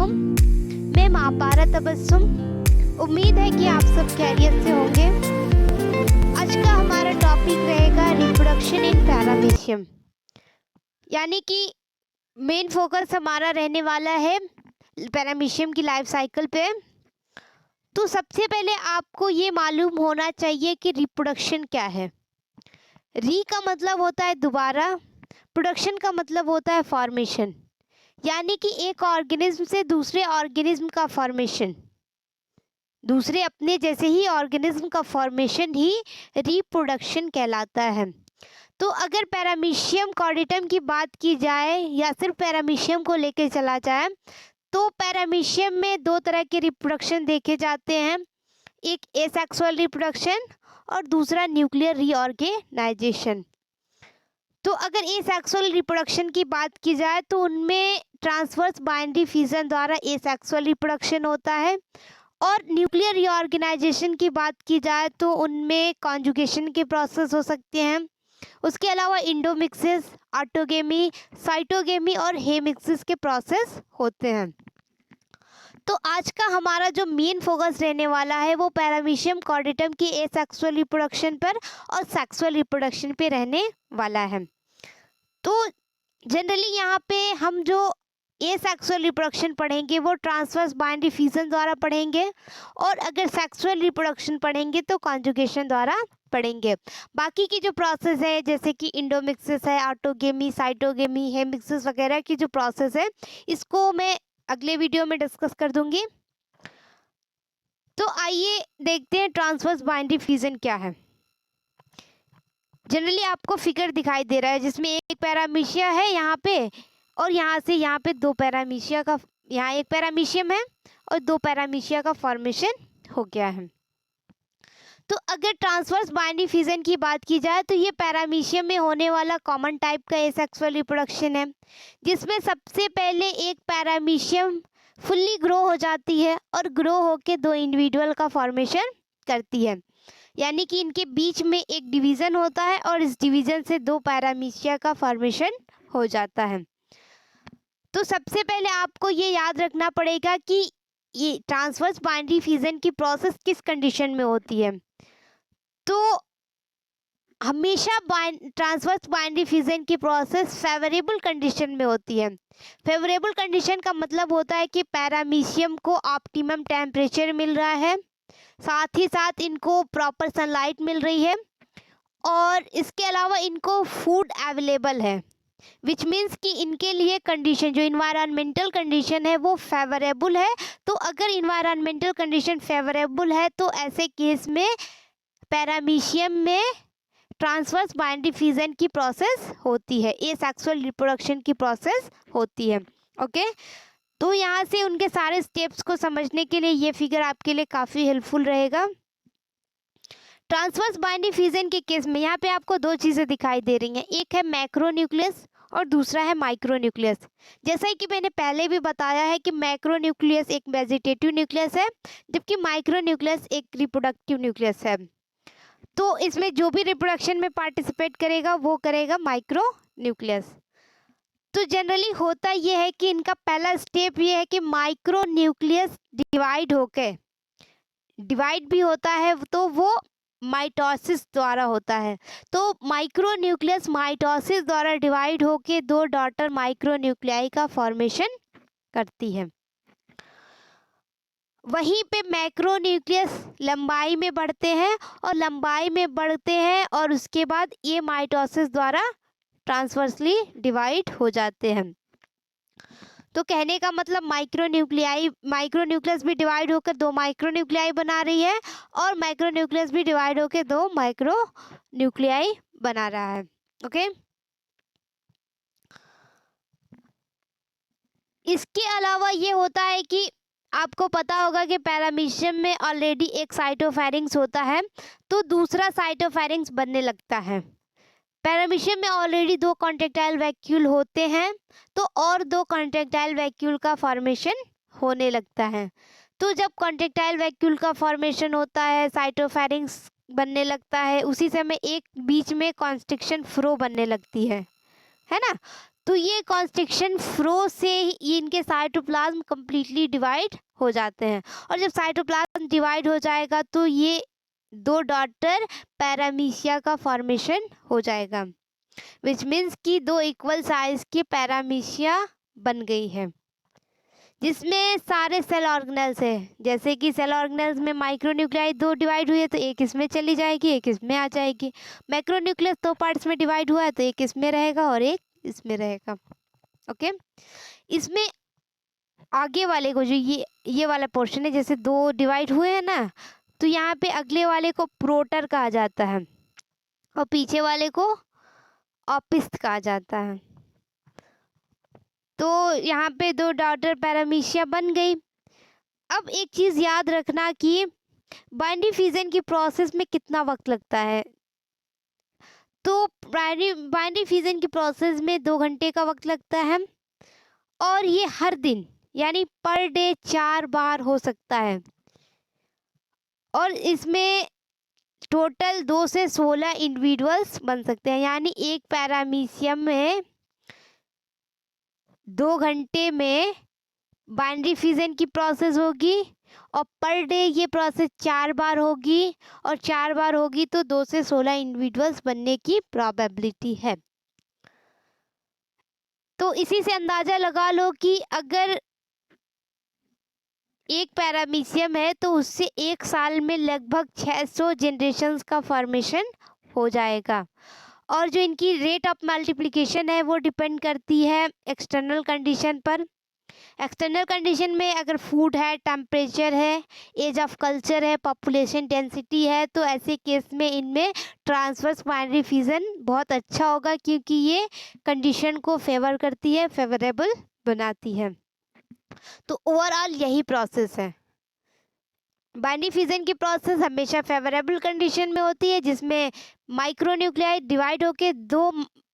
वालेकुम। मैं माँ पारा तबस्सुम। उम्मीद है कि आप सब खैरियत से होंगे। आज का हमारा टॉपिक रहेगा रिप्रोडक्शन इन पैरामीशियम, यानी कि मेन फोकस हमारा रहने वाला है पैरामीशियम की लाइफ साइकिल पे। तो सबसे पहले आपको ये मालूम होना चाहिए कि रिप्रोडक्शन क्या है। री का मतलब होता है दोबारा, प्रोडक्शन का मतलब होता है फॉर्मेशन, यानी कि एक ऑर्गेनिज्म से दूसरे ऑर्गेनिज्म का फॉर्मेशन, दूसरे अपने जैसे ही ऑर्गेनिज्म का फॉर्मेशन ही रिप्रोडक्शन कहलाता है। तो अगर पैरामीशियम कॉर्डेटम की बात की जाए या सिर्फ पैरामीशियम को लेकर चला जाए तो पैरामीशियम में दो तरह के रिप्रोडक्शन देखे जाते हैं, एक एसेक्सुअल रिप्रोडक्शन और दूसरा न्यूक्लियर रीऑर्गेनाइजेशन। तो अगर एसेक्सुअल रिप्रोडक्शन की बात की जाए तो उनमें ट्रांसवर्स बाइनरी फ्यूजन द्वारा एसेक्सुअल रिप्रोडक्शन होता है, और न्यूक्लियर रीऑर्गेनाइजेशन की बात की जाए तो उनमें कॉन्जुगेशन के प्रोसेस हो सकते हैं। उसके अलावा इंडोमिक्सिस, ऑटोगेमी, साइटोगेमी और हेमिक्सिस के प्रोसेस होते हैं। तो आज का हमारा जो मेन फोकस रहने वाला है वो पैरामीशियम कॉर्डेटम की एसेक्सुअल रिप्रोडक्शन पर और सेक्सुअल रिप्रोडक्शन पे रहने वाला है। तो जनरली यहाँ पे हम जो एसेक्सुअल रिप्रोडक्शन पढ़ेंगे वो ट्रांसवर्स बाइनरी फ्यूजन द्वारा पढ़ेंगे, और अगर सेक्सुअल रिप्रोडक्शन पढ़ेंगे तो कॉन्जुगेशन द्वारा पढ़ेंगे। बाकी की जो प्रोसेस है जैसे कि इंडोमिक्सिस है, ऑटोगेमी, साइटोगेमी, हेमिक्सिस वगैरह की जो प्रोसेस है इसको मैं अगले वीडियो में डिस्कस कर दूंगी। तो आइए देखते हैं ट्रांसवर्स बाइनरी फ्यूजन क्या है। जनरली आपको फिगर दिखाई दे रहा है जिसमें एक पैरामीशिया है यहाँ पे, और यहाँ से यहाँ पे दो पैरामीशिया का, यहाँ एक पैरामीशियम है और दो पैरामीशिया का फॉर्मेशन हो गया है। तो अगर ट्रांसवर्स बाइनरी फ्यूजन की बात की जाए तो ये पैरामीशियम में होने वाला कॉमन टाइप का एसेक्सुअल रिप्रोडक्शन है, जिसमें सबसे पहले एक पैरामीशियम फुल्ली ग्रो हो जाती है और ग्रो होके दो इंडिविजुअल का फॉर्मेशन करती है, यानी कि इनके बीच में एक डिवीज़न होता है और इस डिवीज़न से दो पैरामीशिया का फॉर्मेशन हो जाता है। तो सबसे पहले आपको ये याद रखना पड़ेगा कि ये ट्रांसवर्स बाइनरी फ्यूजन की प्रोसेस किस कंडीशन में होती है। तो हमेशा ट्रांसवर्स बाइनरी फ्यूजन की प्रोसेस फेवरेबल कंडीशन में होती है। फेवरेबल कंडीशन का मतलब होता है कि पैरामीशियम को ऑप्टिमम टेम्परेचर मिल रहा है, साथ ही साथ इनको प्रॉपर सनलाइट मिल रही है, और इसके अलावा इनको फूड अवेलेबल है, विच मीन्स कि इनके लिए कंडीशन जो इन्वायरमेंटल कंडीशन है वो फेवरेबल है। तो अगर इन्वायरमेंटल कंडीशन फेवरेबल है तो ऐसे केस में पैरामीशियम में ट्रांसवर्स बाइनरी फ्यूजन की प्रोसेस होती है, एसेक्सुअल रिप्रोडक्शन की प्रोसेस होती है। ओके, तो यहाँ से उनके सारे स्टेप्स को समझने के लिए ये फिगर आपके लिए काफ़ी हेल्पफुल रहेगा। ट्रांसवर्स बाइनरी फ्यूजन के केस में यहाँ पे आपको दो चीज़ें दिखाई दे रही हैं, एक है मैक्रोन्यूक्लियस और दूसरा है माइक्रोन्यूक्लियस। जैसा कि मैंने पहले भी बताया है कि मैक्रोन्यूक्लियस एक वेजिटेटिव न्यूक्लियस है जबकि माइक्रोन्यूक्लियस एक रिप्रोडक्टिव न्यूक्लियस है। तो इसमें जो भी रिप्रोडक्शन में पार्टिसिपेट करेगा वो करेगा माइक्रोन्यूक्लियस। तो जनरली होता ये है कि इनका पहला स्टेप ये है कि माइक्रोन्यूक्लियस डिवाइड भी होता है तो वो माइटोसिस द्वारा होता है। तो माइक्रोन्यूक्लियस माइटोसिस द्वारा डिवाइड होके दो डॉटर माइक्रोन्यूक्लियाई का फॉर्मेशन करती है। वहीं पे मैक्रोन्यूक्लियस लंबाई में बढ़ते हैं और उसके बाद ये माइटोसिस द्वारा ट्रांसवर्सली डिवाइड हो जाते हैं। तो कहने का मतलब माइक्रोन्यूक्लियस भी डिवाइड होकर दो माइक्रोन्यूक्लियाई बना रही है और माइक्रोन्यूक्लियस भी डिवाइड होकर दो माइक्रोन्यूक्लियाई बना रहा है। ओके, इसके अलावा ये होता है कि आपको पता होगा कि पैरामीशियम में ऑलरेडी एक साइटोफेरिंक्स होता है तो दूसरा साइटोफेरिंक्स बनने लगता है। पैरामीशियम में ऑलरेडी दो कॉन्ट्रैक्टाइल वैक्यूल होते हैं तो और दो कॉन्ट्रैक्टाइल वैक्यूल का फॉर्मेशन होने लगता है। तो जब कॉन्ट्रैक्टाइल वैक्यूल का फॉर्मेशन होता है, साइटोफेरिंक्स बनने लगता है, उसी समय एक बीच में कॉन्स्ट्रिक्शन फ्लो बनने लगती है ना। तो ये कॉन्स्ट्रिक्शन फ्लो से ही इनके साइटोप्लाज्म कम्प्लीटली डिवाइड हो जाते हैं, और जब साइटोप्लाज्म डिवाइड हो जाएगा तो ये दो डॉटर पैरामीशिया का फॉर्मेशन हो जाएगा, विच मीन्स कि दो इक्वल साइज की पैरामीशिया बन गई है, जिसमें सारे सेल ऑर्गेनेल्स है। जैसे कि सेल ऑर्गेनेल्स में माइक्रोन्यूक्लियाई दो डिवाइड हुई है तो एक इसमें चली जाएगी, एक इसमें आ जाएगी। मैक्रोन्यूक्लियस दो पार्ट्स में डिवाइड हुआ है तो एक इसमें रहेगा और एक इसमें रहेगा। ओके, इसमें आगे वाले को जो ये वाला पोर्शन है, जैसे दो डिवाइड हुए हैं ना, तो यहाँ पे अगले वाले को प्रोटर कहा जाता है और पीछे वाले को ऑपिस्ट कहा जाता है। तो यहाँ पे दो डॉटर पैरामीशिया बन गई। अब एक चीज़ याद रखना कि बाइनरी फ्यूजन की प्रोसेस में कितना वक्त लगता है। तो बाइनरी फ्यूजन की प्रोसेस में 2 घंटे का वक्त लगता है, और ये हर दिन यानी पर डे 4 बार हो सकता है, और इसमें टोटल 2 से 16 इंडिविजुअल्स बन सकते हैं। यानी एक पैरामीशियम में 2 घंटे में बाइनरी फ्यूजन की प्रोसेस होगी, और पर डे ये प्रोसेस 4 बार होगी, और 4 बार होगी तो 2 से 16 इंडिविजुअल्स बनने की प्रोबेबिलिटी है। तो इसी से अंदाज़ा लगा लो कि अगर एक पैरामीशियम है तो उससे 1 साल में लगभग 600 जनरेशन्स का फॉर्मेशन हो जाएगा। और जो इनकी रेट ऑफ मल्टीप्लिकेशन है वो डिपेंड करती है एक्सटर्नल कंडीशन पर। एक्सटर्नल कंडीशन में अगर फूड है, टेम्परेचर है, एज ऑफ कल्चर है, पॉपुलेशन डेंसिटी है, तो ऐसे केस में इनमें ट्रांसवर्स बाइनरी फ्यूजन बहुत अच्छा होगा, क्योंकि ये कंडीशन को फेवर करती है, फेवरेबल बनाती है। तो ओवरऑल यही प्रोसेस है। बाइनरी फ्यूजन की प्रोसेस हमेशा फेवरेबल कंडीशन में होती है, जिसमें माइक्रोन्यूक्लियाई डिवाइड होके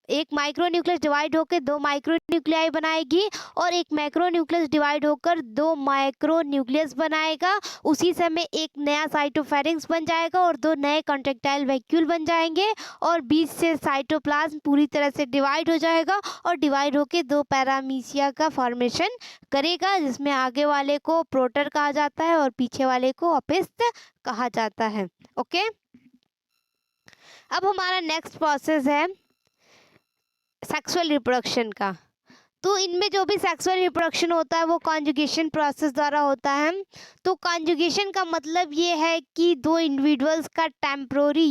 एक माइक्रोन्यूक्लियस डिवाइड होकर 2 माइक्रोन्यूक्लियाई बनाएगी, और एक मैक्रोन्यूक्लियस डिवाइड होकर 2 माइक्रोन्यूक्लियस बनाएगा। उसी समय एक नया साइटोफेरिंक्स बन जाएगा और 2 नए कॉन्ट्रैक्टाइल वैक्यूल बन जाएंगे, और बीच से साइटोप्लाज्म पूरी तरह से डिवाइड हो जाएगा, और डिवाइड होकर 2 पैरामीशिया का फॉर्मेशन करेगा, जिसमें आगे वाले को प्रोटर कहा जाता है और पीछे वाले को ऑपिस्ट कहा जाता है। ओके, अब हमारा नेक्स्ट प्रोसेस है सेक्सुअल रिप्रोडक्शन का। तो इनमें जो भी सेक्सुअल रिप्रोडक्शन होता है वो कॉन्जुगेशन प्रोसेस द्वारा होता है। तो कॉन्जुगेशन का मतलब ये है कि 2 इंडिविजुअल्स का टेम्पररी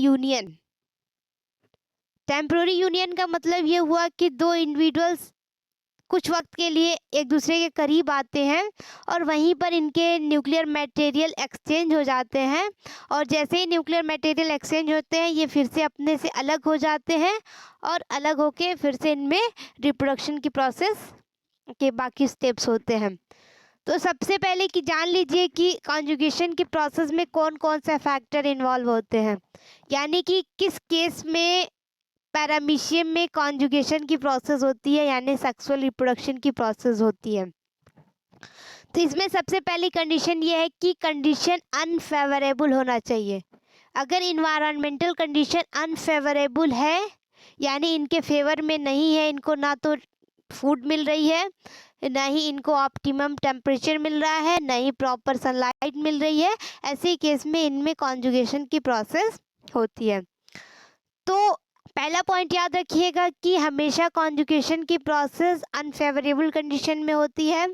यूनियन का मतलब ये हुआ कि 2 इंडिविजुअल्स कुछ वक्त के लिए एक दूसरे के करीब आते हैं, और वहीं पर इनके न्यूक्लियर मटेरियल एक्सचेंज हो जाते हैं, और जैसे ही न्यूक्लियर मटेरियल एक्सचेंज होते हैं ये फिर से अपने से अलग हो जाते हैं, और अलग होके फिर से इनमें रिप्रोडक्शन की प्रोसेस के बाकी स्टेप्स होते हैं। तो सबसे पहले कि जान लीजिए कि कॉन्जुगेशन की प्रोसेस में कौन कौन से फैक्टर इन्वॉल्व होते हैं, यानी कि किस केस में पैरामीशियम में कॉन्जुगेशन की प्रोसेस होती है, यानी सेक्सुअल रिप्रोडक्शन की प्रोसेस होती है। तो इसमें सबसे पहली कंडीशन ये है कि कंडीशन अनफेवरेबल होना चाहिए। अगर इन्वायरमेंटल कंडीशन अनफेवरेबल है, यानी इनके फेवर में नहीं है, इनको ना तो फूड मिल रही है, ना ही इनको ऑप्टिमम टेम्परेचर मिल रहा है, ना ही प्रॉपर सनलाइट मिल रही है, ऐसे केस में इनमें कॉन्जुगेशन की प्रोसेस होती है। तो पहला पॉइंट याद रखिएगा कि हमेशा कॉन्जुगेशन की प्रोसेस अनफेवरेबल कंडीशन में होती है,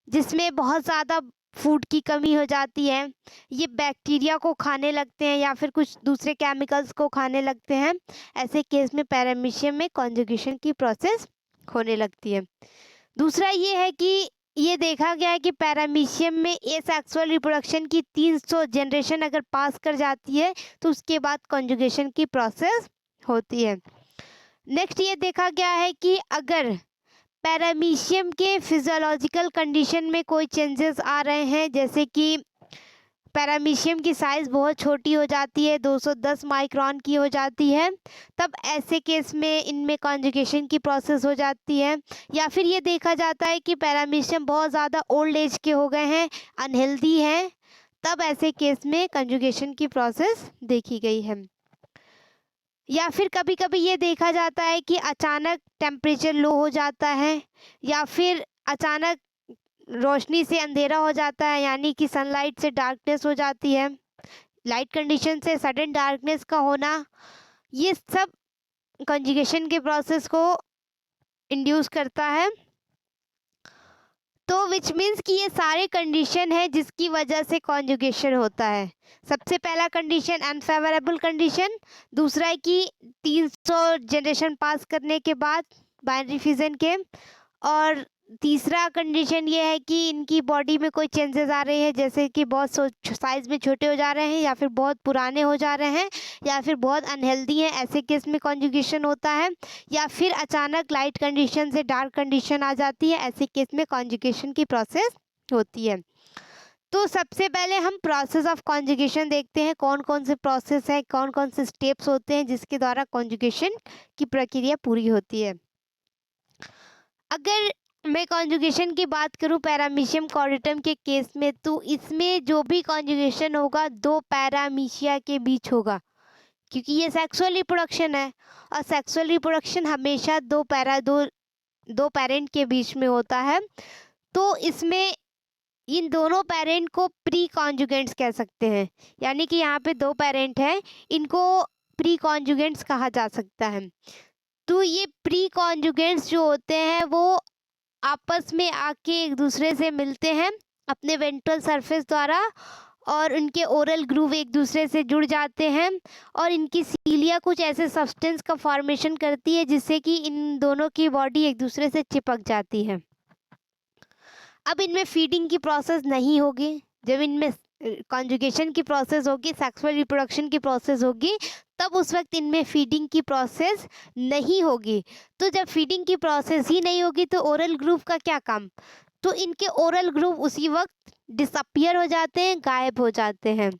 जिसमें बहुत ज़्यादा फूड की कमी हो जाती है, ये बैक्टीरिया को खाने लगते हैं या फिर कुछ दूसरे केमिकल्स को खाने लगते हैं। ऐसे केस में पैरामीशियम में कॉन्जुगेशन की प्रोसेस होने लगती है। दूसरा ये है कि ये देखा गया है कि पैरामीशियम में एसेक्सुअल रिप्रोडक्शन की 300 जनरेशन अगर पास कर जाती है तो उसके बाद कॉन्जुगेशन की प्रोसेस होती है। नेक्स्ट ये देखा गया है कि अगर पैरामीशियम के फिजियोलॉजिकल कंडीशन में कोई चेंजेस आ रहे हैं, जैसे कि पैरामीशियम की साइज़ बहुत छोटी हो जाती है, 210 माइक्रोन की हो जाती है, तब ऐसे केस में इनमें कॉन्जुगेशन की प्रोसेस हो जाती है। या फिर ये देखा जाता है कि पैरामीशियम बहुत ज़्यादा ओल्ड एज के हो गए हैं, अनहेल्दी हैं, तब ऐसे केस में कॉन्जुगेशन की प्रोसेस देखी गई है। या फिर कभी-कभी ये देखा जाता है कि अचानक टेम्परेचर लो हो जाता है या फिर अचानक रोशनी से अंधेरा हो जाता है, यानी कि सनलाइट से डार्कनेस हो जाती है। लाइट कंडीशन से सडन डार्कनेस का होना, ये सब कंजुगेशन के प्रोसेस को इंड्यूस करता है। तो विच मीन्स कि ये सारे कंडीशन है जिसकी वजह से कॉन्जुगेशन होता है। सबसे पहला कंडीशन अनफेवरेबल कंडीशन, दूसरा है कि 300 जनरेशन पास करने के बाद बाइनरी फिजन के, और तीसरा कंडीशन ये है कि इनकी बॉडी में कोई चेंजेस आ रहे हैं, जैसे कि बहुत साइज में छोटे हो जा रहे हैं या फिर बहुत पुराने हो जा रहे हैं या फिर बहुत अनहेल्दी हैं, ऐसे केस में कॉन्जुगेशन होता है। या फिर अचानक लाइट कंडीशन से डार्क कंडीशन आ जाती है, ऐसे केस में कॉन्जुगेशन की प्रोसेस होती है। तो सबसे पहले हम प्रोसेस ऑफ कॉन्जुगेशन देखते हैं, कौन कौन से प्रोसेस है, कौन कौन से स्टेप्स होते हैं जिसके द्वारा कॉन्जुगेशन की प्रक्रिया पूरी होती है। अगर मैं कॉन्जुगेशन की बात करूं पैरामीशियम कॉर्डेटम के केस में, तो इसमें जो भी कॉन्जुगेशन होगा दो पैरामीशिया के बीच होगा, क्योंकि ये सेक्सुअल रिप्रोडक्शन है और सेक्सुअल रिप्रोडक्शन हमेशा दो पेरेंट के बीच में होता है। तो इसमें इन दोनों पेरेंट को प्री कॉन्जुगेंट्स कह सकते हैं, यानी कि यहाँ पे दो पेरेंट हैं, इनको प्री कॉन्जुगेंट्स कहा जा सकता है। तो ये प्री कॉन्जुगेंट्स जो होते हैं वो आपस में आके एक दूसरे से मिलते हैं अपने वेंट्रल सरफेस द्वारा, और उनके ओरल ग्रूव एक दूसरे से जुड़ जाते हैं और इनकी सीलिया कुछ ऐसे सब्सटेंस का फॉर्मेशन करती है जिससे कि इन दोनों की बॉडी एक दूसरे से चिपक जाती है। अब इनमें फीडिंग की प्रोसेस नहीं होगी, जब इनमें कॉन्जुगेशन की प्रोसेस होगी, सेक्सुअल रिप्रोडक्शन की प्रोसेस होगी, तब उस वक्त इनमें फीडिंग की प्रोसेस नहीं होगी। तो जब फीडिंग की प्रोसेस ही नहीं होगी तो ओरल ग्रूव का क्या काम, तो इनके ओरल ग्रूव उसी वक्त डिसअपियर हो जाते हैं, गायब हो जाते हैं।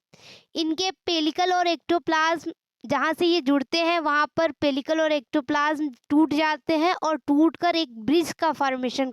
इनके पेलिकल और एक्टोप्लाज्म जहाँ से ये जुड़ते हैं वहाँ पर पेलिकल और एक्टोप्लाज्म टूट जाते हैं और टूटकर एक ब्रिज का फॉर्मेशन